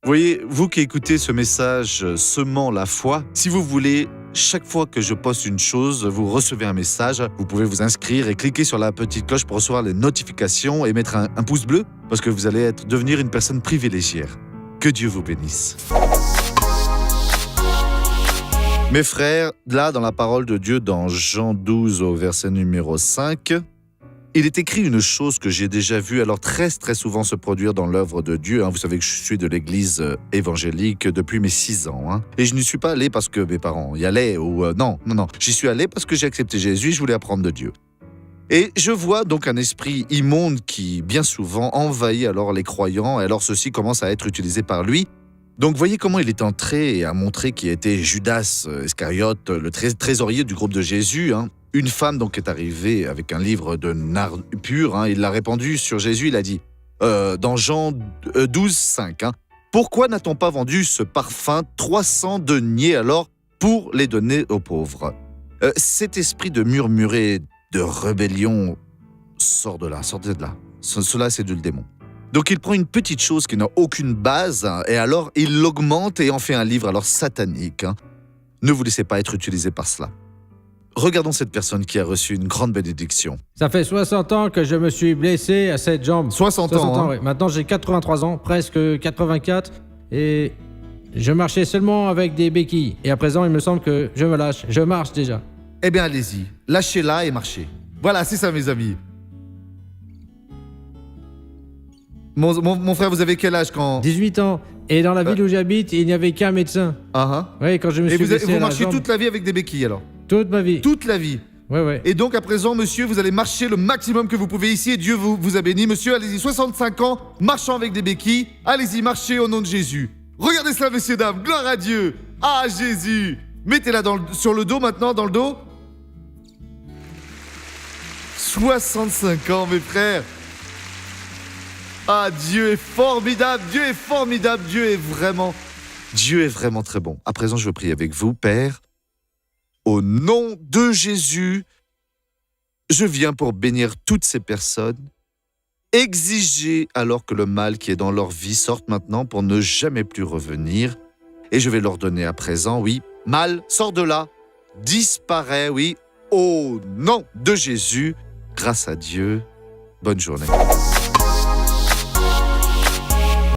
voyez, vous qui écoutez ce message semant la foi, si vous voulez, chaque fois que je poste une chose, vous recevez un message. Vous pouvez vous inscrire et cliquer sur la petite cloche pour recevoir les notifications et mettre un pouce bleu parce que vous allez devenir une personne privilégiée. Que Dieu vous bénisse. Mes frères, là dans la parole de Dieu, dans Jean 12 au verset numéro 5, il est écrit une chose que j'ai déjà vue alors très souvent se produire dans l'œuvre de Dieu. Vous savez que je suis de l'église évangélique depuis mes 6 ans. Et je n'y suis pas allé parce que mes parents y allaient. Non. J'y suis allé parce que j'ai accepté Jésus et je voulais apprendre de Dieu. Et je vois donc un esprit immonde qui, bien souvent, envahit alors les croyants. Et alors ceux-ci commencent à être utilisés par lui. Donc voyez comment il est entré et a montré qui était Judas Iscariote, le trésorier du groupe de Jésus. Une femme donc est arrivée avec un livre de nard pur, il l'a répandu sur Jésus, il a dit, dans Jean 12, 5, pourquoi n'a-t-on pas vendu ce parfum 300 deniers alors pour les donner aux pauvres? Cet esprit de murmurer, de rébellion, sortez de là. Cela, c'est du démon. Donc il prend une petite chose qui n'a aucune base, et alors il l'augmente et en fait un livre alors satanique. Ne vous laissez pas être utilisé par cela. Regardons cette personne qui a reçu une grande bénédiction. Ça fait 60 ans que je me suis blessé à cette jambe. 60 ans, oui. Maintenant, j'ai 83 ans, presque 84, et je marchais seulement avec des béquilles. Et à présent, il me semble que je me lâche. Je marche déjà. Eh bien, allez-y. Lâchez-la et marchez. Voilà, c'est ça, mes amis. Mon frère, vous avez quel âge quand... 18 ans. Et dans la ville où j'habite, il n'y avait qu'un médecin. Oui, quand je me suis blessé à la jambe. Et vous marchez toute la vie avec des béquilles, alors? Toute ma vie. Toute la vie. Ouais. Et donc, à présent, monsieur, vous allez marcher le maximum que vous pouvez ici et Dieu vous a béni. Monsieur, allez-y, 65 ans, marchant avec des béquilles. Allez-y, marchez au nom de Jésus. Regardez cela, messieurs, dames. Gloire à Dieu. Ah, Jésus. Mettez-la sur le dos maintenant, dans le dos. 65 ans, mes frères. Ah, Dieu est formidable. Dieu est formidable. Dieu est vraiment très bon. À présent, je veux prier avec vous, Père. Au nom de Jésus, je viens pour bénir toutes ces personnes. Exigez alors que le mal qui est dans leur vie sorte maintenant pour ne jamais plus revenir. Et je vais leur donner à présent, oui, mal, sors de là, disparaît, oui, au nom de Jésus. Grâce à Dieu, bonne journée.